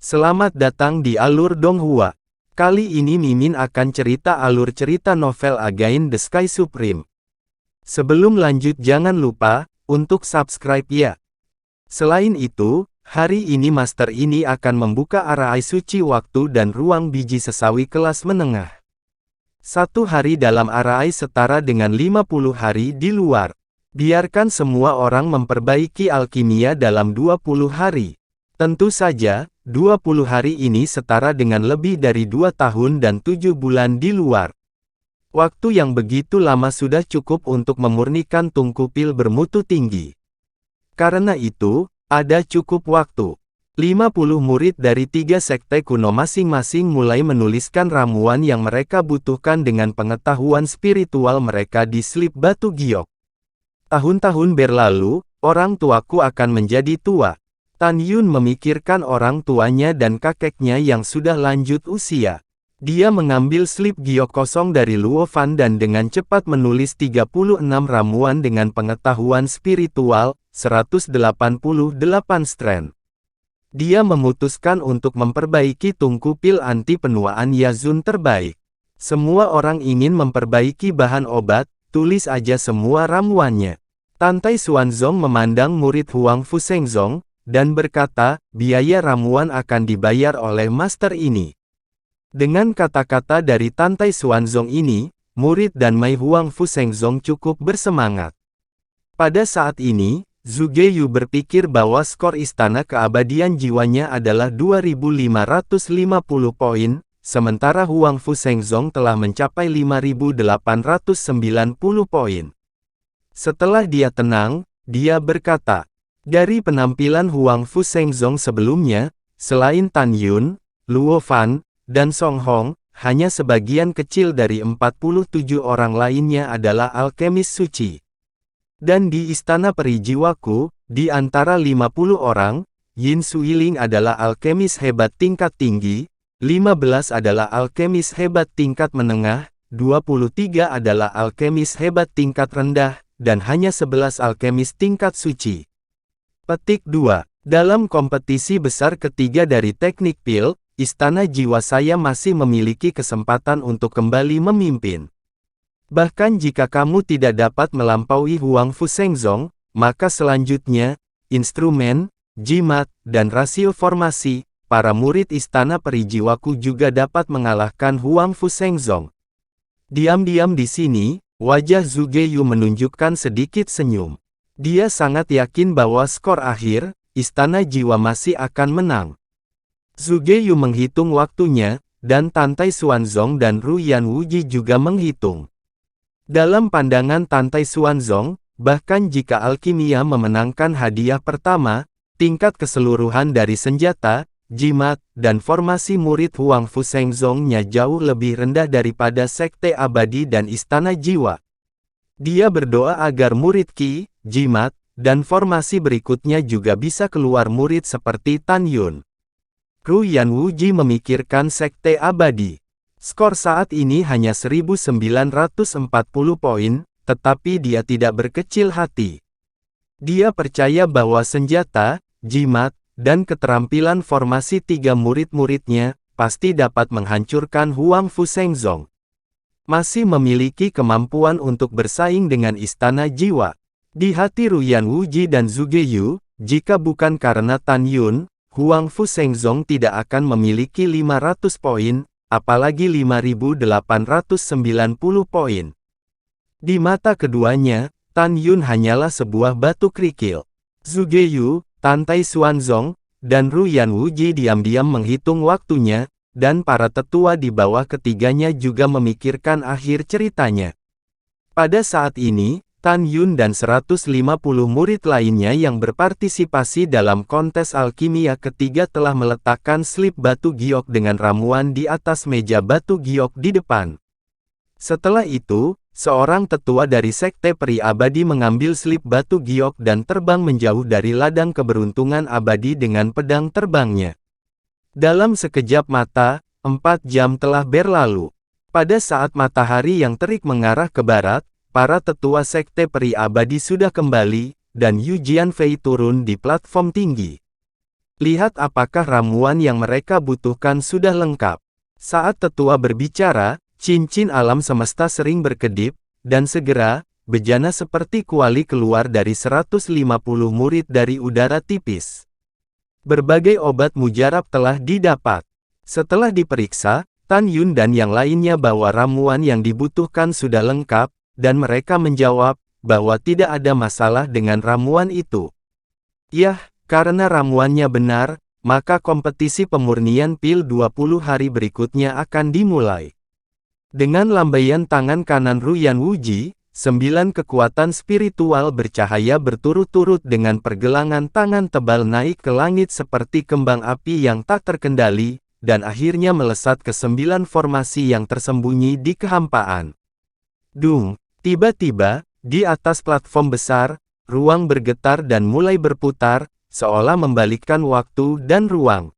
Selamat datang di Alur Donghua. Kali ini Mimin akan cerita alur cerita novel Against the Sky Supreme. Sebelum lanjut jangan lupa, untuk subscribe ya. Selain itu, hari ini master ini akan membuka arai suci waktu dan ruang biji sesawi kelas menengah. 1 hari dalam arai setara dengan 50 hari di luar. Biarkan semua orang memperbaiki alkimia dalam 20 hari. Tentu saja, 20 hari ini setara dengan lebih dari 2 tahun dan 7 bulan di luar. Waktu yang begitu lama sudah cukup untuk memurnikan tungku pil bermutu tinggi. Karena itu, ada cukup waktu. 50 murid dari 3 sekte kuno masing-masing mulai menuliskan ramuan yang mereka butuhkan dengan pengetahuan spiritual mereka di slip batu giok. Tahun-tahun berlalu, orang tuaku akan menjadi tua. Tan Yun memikirkan orang tuanya dan kakeknya yang sudah lanjut usia. Dia mengambil slip giok kosong dari Luo Fan dan dengan cepat menulis 36 ramuan dengan pengetahuan spiritual, 188 strand. Dia memutuskan untuk memperbaiki tungku pil anti penuaan Yazun terbaik. Semua orang ingin memperbaiki bahan obat, tulis aja semua ramuannya. Tantai Xuanzong memandang murid Huang Fushengzong, dan berkata, biaya ramuan akan dibayar oleh master ini. Dengan kata-kata dari Tantai Xuanzong ini, murid dan Mei Huang Fushengzong cukup bersemangat. Pada saat ini, Zhuge Yu berpikir bahwa skor istana keabadian jiwanya adalah 2550 poin, sementara Huang Fushengzong telah mencapai 5890 poin. Setelah dia tenang, dia berkata, dari penampilan Huang Fushengzong sebelumnya, selain Tan Yun, Luo Fan, dan Song Hong, hanya sebagian kecil dari 47 orang lainnya adalah alkemis suci. Dan di Istana Peri Jiwaku, di antara 50 orang, Yin Suiling adalah alkemis hebat tingkat tinggi, 15 adalah alkemis hebat tingkat menengah, 23 adalah alkemis hebat tingkat rendah, dan hanya 11 alkemis tingkat suci. Petik 2. Dalam kompetisi besar ketiga dari teknik pil, Istana Jiwa saya masih memiliki kesempatan untuk kembali memimpin. Bahkan jika kamu tidak dapat melampaui Huang Fushengzong, maka selanjutnya, instrumen, jimat, dan rasio formasi, para murid Istana Peri Jiwaku juga dapat mengalahkan Huang Fushengzong. Diam-diam di sini, wajah Zhuge Yu menunjukkan sedikit senyum. Dia sangat yakin bahwa skor akhir, Istana Jiwa masih akan menang. Zhuge Yu menghitung waktunya, dan Tantai Xuanzong dan Ru Yanwuji juga menghitung. Dalam pandangan Tantai Xuanzong, bahkan jika alkimia memenangkan hadiah pertama, tingkat keseluruhan dari senjata, jimat, dan formasi murid Huang Fushengzong-nya jauh lebih rendah daripada Sekte Abadi dan Istana Jiwa. Dia berdoa agar murid Qi, jimat, dan formasi berikutnya juga bisa keluar murid seperti Tan Yun. Ru Yanwuji memikirkan Sekte Abadi. Skor saat ini hanya 1940 poin, tetapi dia tidak berkecil hati. Dia percaya bahwa senjata, jimat, dan keterampilan formasi 3 murid-muridnya, pasti dapat menghancurkan Huang Fushengzong. Masih memiliki kemampuan untuk bersaing dengan Istana Jiwa. Di hati Ru Yanwuji dan Zhuge Yu, jika bukan karena Tan Yun, Huang Fushengzong tidak akan memiliki 500 poin, apalagi 5890 poin. Di mata keduanya, Tan Yun hanyalah sebuah batu kerikil. Zhuge Yu, Tantai Xuanzong, dan Ru Yanwuji diam-diam menghitung waktunya, dan para tetua di bawah ketiganya juga memikirkan akhir ceritanya. Pada saat ini, Tan Yun dan 150 murid lainnya yang berpartisipasi dalam kontes alkimia ketiga telah meletakkan slip batu giok dengan ramuan di atas meja batu giok di depan. Setelah itu, seorang tetua dari Sekte Peri Abadi mengambil slip batu giok dan terbang menjauh dari ladang keberuntungan abadi dengan pedang terbangnya. Dalam sekejap mata, 4 jam telah berlalu. Pada saat matahari yang terik mengarah ke barat, para tetua Sekte Peri Abadi sudah kembali, dan Yu Jianfei turun di platform tinggi. Lihat apakah ramuan yang mereka butuhkan sudah lengkap. Saat tetua berbicara, cincin alam semesta sering berkedip, dan segera, bejana seperti kuali keluar dari 150 murid dari udara tipis. Berbagai obat mujarab telah didapat. Setelah diperiksa, Tan Yun dan yang lainnya bahwa ramuan yang dibutuhkan sudah lengkap, dan mereka menjawab bahwa tidak ada masalah dengan ramuan itu. Yah, karena ramuannya benar, maka kompetisi pemurnian pil 20 hari berikutnya akan dimulai. Dengan lambaian tangan kanan Ruyan Wuji, 9 kekuatan spiritual bercahaya berturut-turut dengan pergelangan tangan tebal naik ke langit seperti kembang api yang tak terkendali, dan akhirnya melesat ke 9 formasi yang tersembunyi di kehampaan. Dung! Tiba-tiba, di atas platform besar, ruang bergetar dan mulai berputar, seolah membalikkan waktu dan ruang.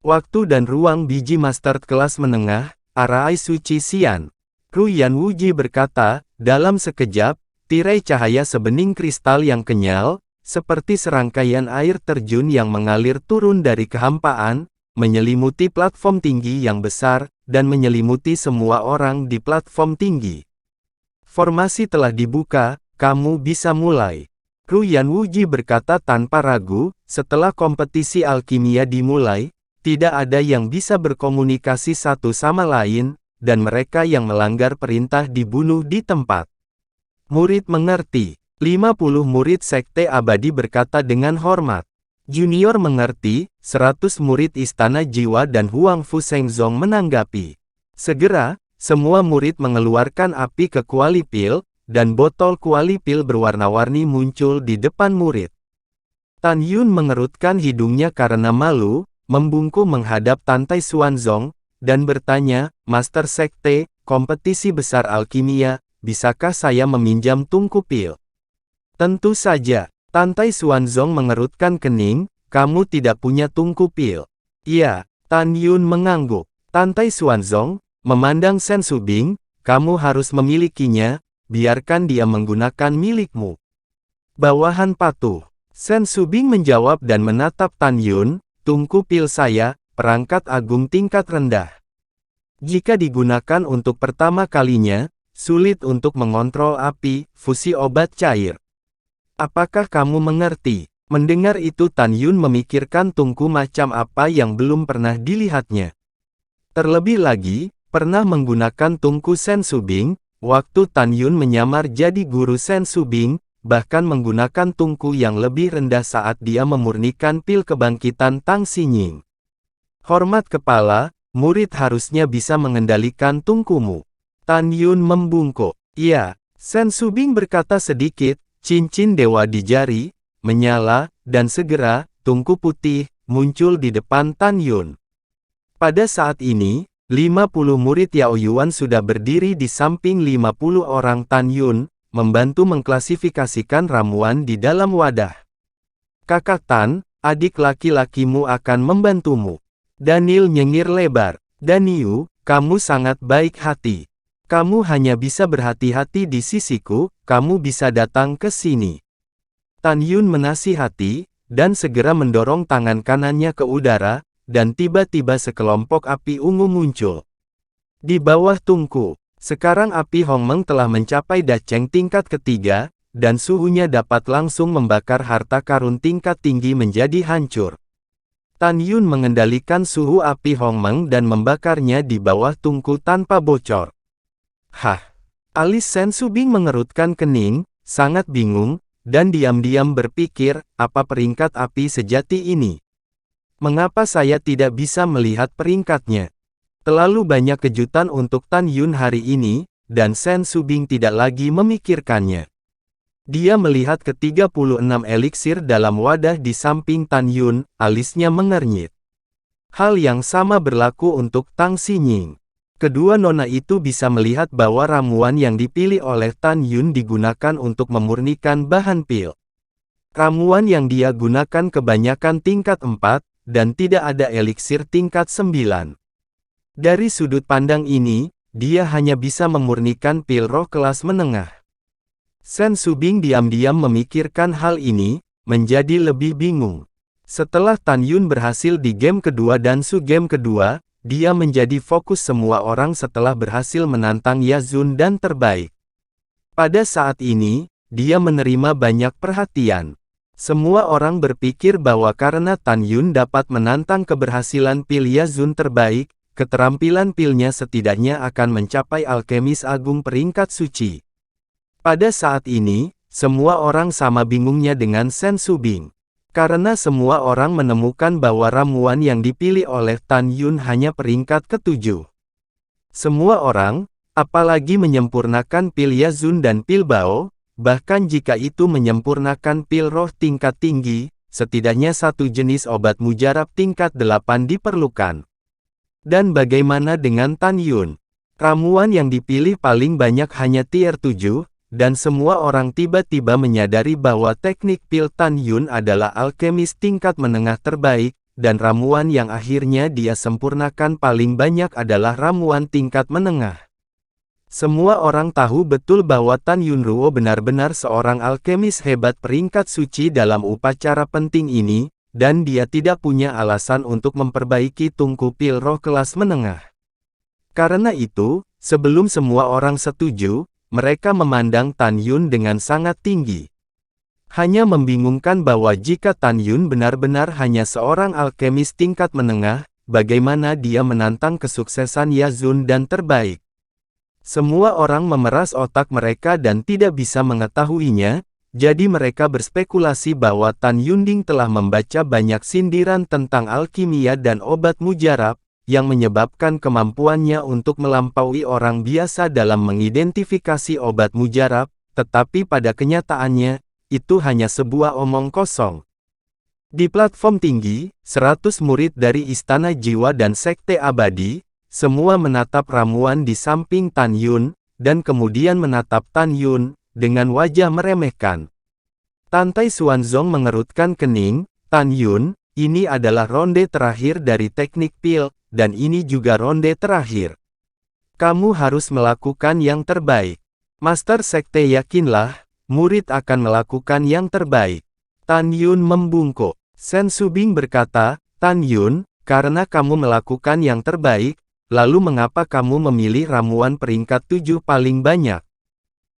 Waktu dan ruang biji master kelas menengah, Arai Suci Xian. Ruyan Wuji berkata, dalam sekejap, tirai cahaya sebening kristal yang kenyal, seperti serangkaian air terjun yang mengalir turun dari kehampaan, menyelimuti platform tinggi yang besar, dan menyelimuti semua orang di platform tinggi. Formasi telah dibuka, kamu bisa mulai. Ruyan Wuji berkata tanpa ragu, setelah kompetisi alkimia dimulai, tidak ada yang bisa berkomunikasi satu sama lain, dan mereka yang melanggar perintah dibunuh di tempat. Murid mengerti. 50 murid Sekte Abadi berkata dengan hormat. Junior mengerti, 100 murid Istana Jiwa dan Huang Fu Shengzong menanggapi. Segera, semua murid mengeluarkan api ke kuali pil, dan botol kuali pil berwarna-warni muncul di depan murid. Tan Yun mengerutkan hidungnya karena malu, membungkuk menghadap Tantai Xuanzong, dan bertanya, Master Sekte, kompetisi besar alkimia, bisakah saya meminjam tungku pil? Tentu saja, Tantai Xuanzong mengerutkan kening, kamu tidak punya tungku pil. Iya, Tan Yun mengangguk. Tantai Xuanzong, memandang Shen Subing, kamu harus memilikinya, biarkan dia menggunakan milikmu. Bawahan patuh. Shen Subing menjawab dan menatap Tan Yun, tungku pil saya, perangkat agung tingkat rendah. Jika digunakan untuk pertama kalinya, sulit untuk mengontrol api, fusi obat cair. Apakah kamu mengerti? Mendengar itu Tan Yun memikirkan tungku macam apa yang belum pernah dilihatnya. Terlebih lagi, pernah menggunakan tungku Shen Subing, waktu Tan Yun menyamar jadi guru Shen Subing, bahkan menggunakan tungku yang lebih rendah saat dia memurnikan pil kebangkitan Tang Xinying. Hormat kepala, murid harusnya bisa mengendalikan tungkumu. Tan Yun membungkuk. Iya, Shen Subing berkata sedikit, cincin dewa di jari, menyala, dan segera, tungku putih, muncul di depan Tan Yun. Pada saat ini, 50 murid Yao Yuan sudah berdiri di samping 50 orang Tan Yun, membantu mengklasifikasikan ramuan di dalam wadah. Kakak Tan, adik laki-lakimu akan membantumu. Daniel nyengir lebar. Daniel, kamu sangat baik hati. Kamu hanya bisa berhati-hati di sisiku, kamu bisa datang ke sini. Tan Yun menasihati, dan segera mendorong tangan kanannya ke udara, dan tiba-tiba sekelompok api ungu muncul. Di bawah tungku, sekarang api Hongmeng telah mencapai daceng tingkat ketiga, dan suhunya dapat langsung membakar harta karun tingkat tinggi menjadi hancur. Tan Yun mengendalikan suhu api Hongmeng dan membakarnya di bawah tungku tanpa bocor. Hah! Alis Shen Subing mengerutkan kening, sangat bingung, dan diam-diam berpikir, apa peringkat api sejati ini? Mengapa saya tidak bisa melihat peringkatnya? Terlalu banyak kejutan untuk Tan Yun hari ini, dan Shen Subing tidak lagi memikirkannya. Dia melihat ke-36 eliksir dalam wadah di samping Tan Yun, alisnya mengernyit. Hal yang sama berlaku untuk Tang Xinying. Kedua nona itu bisa melihat bahwa ramuan yang dipilih oleh Tan Yun digunakan untuk memurnikan bahan pil. Ramuan yang dia gunakan kebanyakan tingkat 4, dan tidak ada eliksir tingkat 9. Dari sudut pandang ini, dia hanya bisa memurnikan pil roh kelas menengah. Shen Subing diam-diam memikirkan hal ini, menjadi lebih bingung. Setelah Tan Yun berhasil di game kedua dan Su game kedua, dia menjadi fokus semua orang setelah berhasil menantang Yazun dan terbaik. Pada saat ini, dia menerima banyak perhatian. Semua orang berpikir bahwa karena Tan Yun dapat menantang keberhasilan pil Yazun terbaik, keterampilan pilnya setidaknya akan mencapai alkemis agung peringkat suci. Pada saat ini, semua orang sama bingungnya dengan Sen Subing. Karena semua orang menemukan bahwa ramuan yang dipilih oleh Tan Yun hanya peringkat ke-7. Semua orang, apalagi menyempurnakan pil Yazun dan pil Bao, bahkan jika itu menyempurnakan pil roh tingkat tinggi, setidaknya satu jenis obat mujarab tingkat 8 diperlukan. Dan bagaimana dengan Tan Yun? Ramuan yang dipilih paling banyak hanya tier 7, dan semua orang tiba-tiba menyadari bahwa teknik pil Tan Yun adalah alkemis tingkat menengah terbaik, dan ramuan yang akhirnya dia sempurnakan paling banyak adalah ramuan tingkat menengah. Semua orang tahu betul bahwa Tan Yunruo benar-benar seorang alkemis hebat peringkat suci dalam upacara penting ini, dan dia tidak punya alasan untuk memperbaiki tungku pil roh kelas menengah. Karena itu, sebelum semua orang setuju, mereka memandang Tan Yun dengan sangat tinggi. Hanya membingungkan bahwa jika Tan Yun benar-benar hanya seorang alkemis tingkat menengah, bagaimana dia menantang kesuksesan Yazun dan terbaik. Semua orang memeras otak mereka dan tidak bisa mengetahuinya, jadi mereka berspekulasi bahwa Tan Yunding telah membaca banyak sindiran tentang alkimia dan obat mujarab, yang menyebabkan kemampuannya untuk melampaui orang biasa dalam mengidentifikasi obat mujarab, tetapi pada kenyataannya, itu hanya sebuah omong kosong. Di platform tinggi, 100 murid dari Istana Jiwa dan Sekte Abadi, semua menatap ramuan di samping Tan Yun, dan kemudian menatap Tan Yun, dengan wajah meremehkan. Tantai Xuanzong mengerutkan kening, Tan Yun, ini adalah ronde terakhir dari teknik pil, dan ini juga ronde terakhir. Kamu harus melakukan yang terbaik. Master Sekte yakinlah, murid akan melakukan yang terbaik. Tan Yun membungkuk. Sen Subing berkata, Tan Yun, karena kamu melakukan yang terbaik, lalu mengapa kamu memilih ramuan peringkat 7 paling banyak?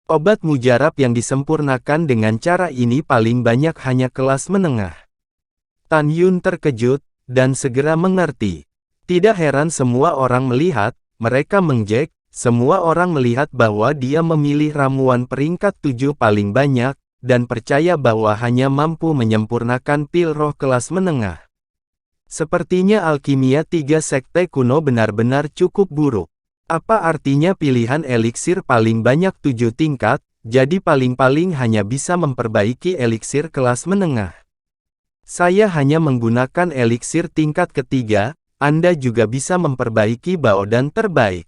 Obat mujarab yang disempurnakan dengan cara ini paling banyak hanya kelas menengah. Tan Yun terkejut, dan segera mengerti. Tidak heran semua orang melihat, mereka mengjek, semua orang melihat bahwa dia memilih ramuan peringkat 7 paling banyak, dan percaya bahwa hanya mampu menyempurnakan pil roh kelas menengah. Sepertinya alkimia 3 sekte kuno benar-benar cukup buruk. Apa artinya pilihan eliksir paling banyak 7 tingkat, jadi paling-paling hanya bisa memperbaiki eliksir kelas menengah. Saya hanya menggunakan eliksir tingkat ketiga, Anda juga bisa memperbaiki Baodan terbaik.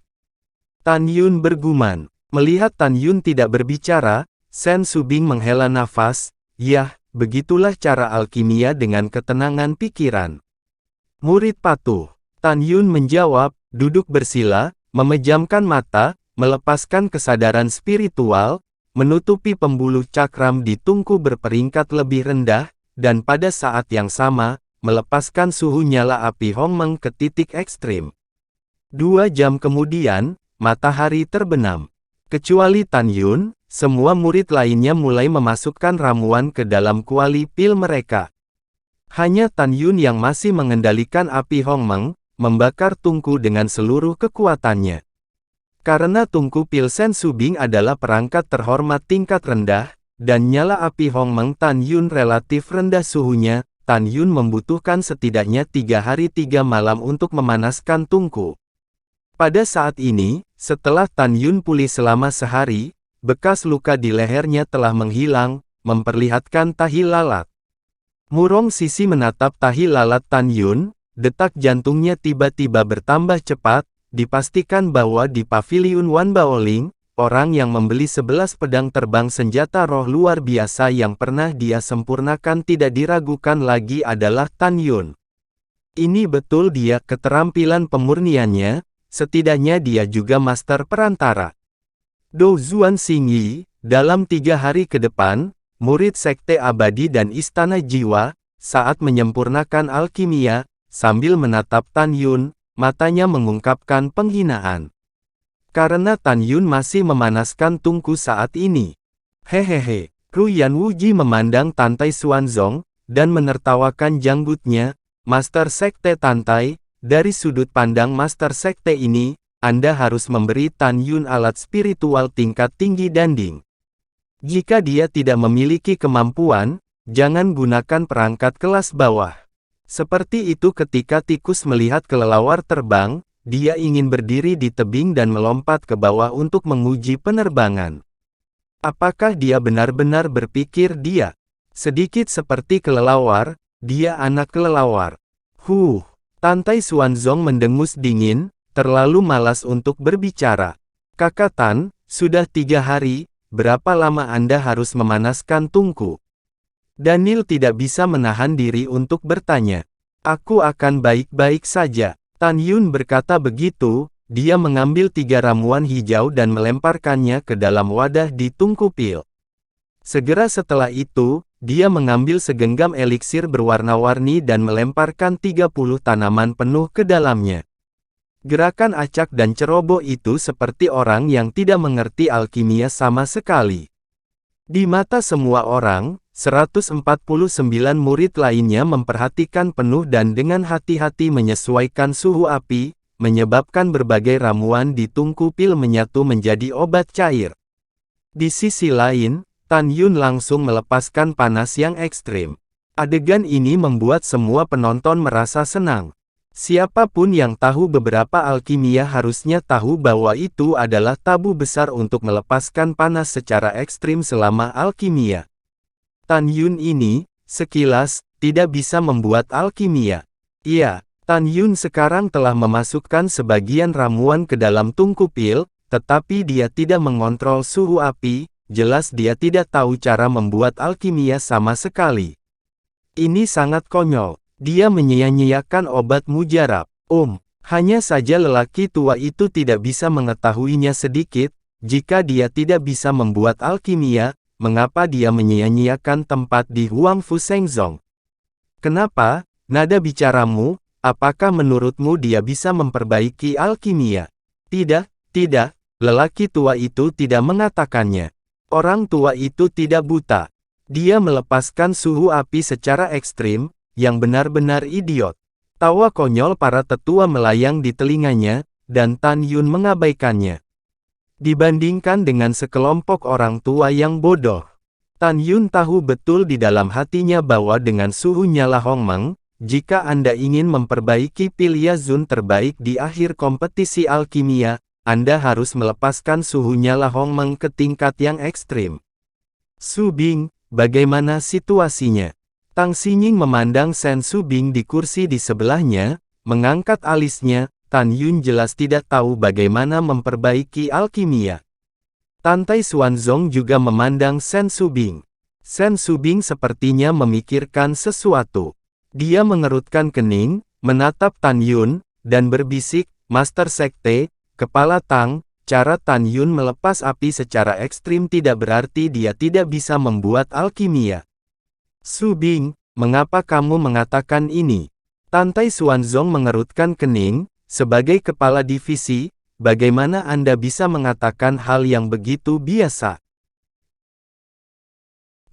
Tan Yun bergumam. Melihat Tan Yun tidak berbicara, Sen Subing menghela nafas, yah, begitulah cara alkimia dengan ketenangan pikiran. Murid patuh. Tan Yun menjawab, duduk bersila, memejamkan mata, melepaskan kesadaran spiritual, menutupi pembuluh cakram di tungku berperingkat lebih rendah, dan pada saat yang sama, melepaskan suhu nyala api Hongmeng ke titik ekstrim. 2 jam kemudian, matahari terbenam. Kecuali Tan Yun, semua murid lainnya mulai memasukkan ramuan ke dalam kuali pil mereka. Hanya Tan Yun yang masih mengendalikan api Hongmeng, membakar tungku dengan seluruh kekuatannya. Karena tungku pil Sen Subing adalah perangkat terhormat tingkat rendah, dan nyala api Hongmeng Tan Yun relatif rendah suhunya, Tan Yun membutuhkan setidaknya 3 hari 3 malam untuk memanaskan tungku. Pada saat ini, setelah Tan Yun pulih selama sehari, bekas luka di lehernya telah menghilang, memperlihatkan tahi lalat. Murong Sisi menatap tahi lalat Tan Yun, detak jantungnya tiba-tiba bertambah cepat, dipastikan bahwa di paviliun Wan Baoling, orang yang membeli 11 pedang terbang senjata roh luar biasa yang pernah dia sempurnakan tidak diragukan lagi adalah Tan Yun. Ini betul dia keterampilan pemurniannya, setidaknya dia juga master perantara. Do Zuan Xingyi, dalam 3 hari ke depan, murid Sekte Abadi dan Istana Jiwa, saat menyempurnakan alkimia, sambil menatap Tan Yun, matanya mengungkapkan penghinaan. Karena Tan Yun masih memanaskan tungku saat ini. Hehehe, Ruyan Wuji memandang Tantai Xuanzong, dan menertawakan janggutnya. Master Sekte Tantai, dari sudut pandang Master Sekte ini, Anda harus memberi Tan Yun alat spiritual tingkat tinggi danding. Jika dia tidak memiliki kemampuan, jangan gunakan perangkat kelas bawah. Seperti itu ketika tikus melihat kelelawar terbang, dia ingin berdiri di tebing dan melompat ke bawah untuk menguji penerbangan. Apakah dia benar-benar berpikir dia sedikit seperti kelelawar? Dia anak kelelawar. Tantai Xuanzong mendengus dingin, terlalu malas untuk berbicara. Kakak Tan, sudah 3 hari, berapa lama Anda harus memanaskan tungku? Daniel tidak bisa menahan diri untuk bertanya. Aku akan baik-baik saja. Tan Yun berkata begitu. Dia mengambil 3 ramuan hijau dan melemparkannya ke dalam wadah di tungku pil. Segera setelah itu, dia mengambil segenggam eliksir berwarna-warni dan melemparkan 30 tanaman penuh ke dalamnya. Gerakan acak dan ceroboh itu seperti orang yang tidak mengerti alkimia sama sekali. Di mata semua orang, 149 murid lainnya memperhatikan penuh dan dengan hati-hati menyesuaikan suhu api, menyebabkan berbagai ramuan di tungku pil menyatu menjadi obat cair. Di sisi lain, Tan Yun langsung melepaskan panas yang ekstrim. Adegan ini membuat semua penonton merasa senang. Siapapun yang tahu beberapa alkimia harusnya tahu bahwa itu adalah tabu besar untuk melepaskan panas secara ekstrim selama alkimia. Tan Yun ini, sekilas, tidak bisa membuat alkimia. Iya, Tan Yun sekarang telah memasukkan sebagian ramuan ke dalam tungku pil, tetapi dia tidak mengontrol suhu api, jelas dia tidak tahu cara membuat alkimia sama sekali. Ini sangat konyol, dia menyia-nyiakan obat mujarab. Hanya saja lelaki tua itu tidak bisa mengetahuinya sedikit, jika dia tidak bisa membuat alkimia, mengapa dia menyia-nyiakan tempat di Huang Fu Shengzong? Kenapa, nada bicaramu? Apakah menurutmu dia bisa memperbaiki alkimia? Tidak, lelaki tua itu tidak mengatakannya. Orang tua itu tidak buta. Dia melepaskan suhu api secara ekstrim, yang benar-benar idiot. Tawa konyol para tetua melayang di telinganya, dan Tan Yun mengabaikannya. Dibandingkan dengan sekelompok orang tua yang bodoh, Tan Yun tahu betul di dalam hatinya bahwa dengan suhu nyala Hongmeng, jika Anda ingin memperbaiki pil Yazun terbaik di akhir kompetisi alkimia, Anda harus melepaskan suhu nyala Hongmeng ke tingkat yang ekstrim. Su Bing, bagaimana situasinya? Tang Xinying memandang Shen Su Bing di kursi di sebelahnya, mengangkat alisnya. Tan Yun jelas tidak tahu bagaimana memperbaiki alkimia. Tantai Xuanzong juga memandang Shen Su Bing. Shen Su Bing sepertinya memikirkan sesuatu. Dia mengerutkan kening, menatap Tan Yun, dan berbisik, Master Sekte, Kepala Tang, cara Tan Yun melepas api secara ekstrim tidak berarti dia tidak bisa membuat alkimia. Su Bing, mengapa kamu mengatakan ini? Tantai Xuanzong mengerutkan kening, sebagai kepala divisi, bagaimana Anda bisa mengatakan hal yang begitu biasa?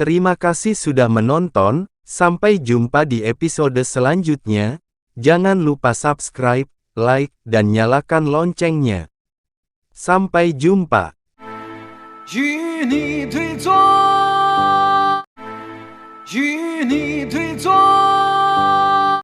Terima kasih sudah menonton. Sampai jumpa di episode selanjutnya. Jangan lupa subscribe, like, dan nyalakan loncengnya. Sampai jumpa. 与你对坐，与你对坐。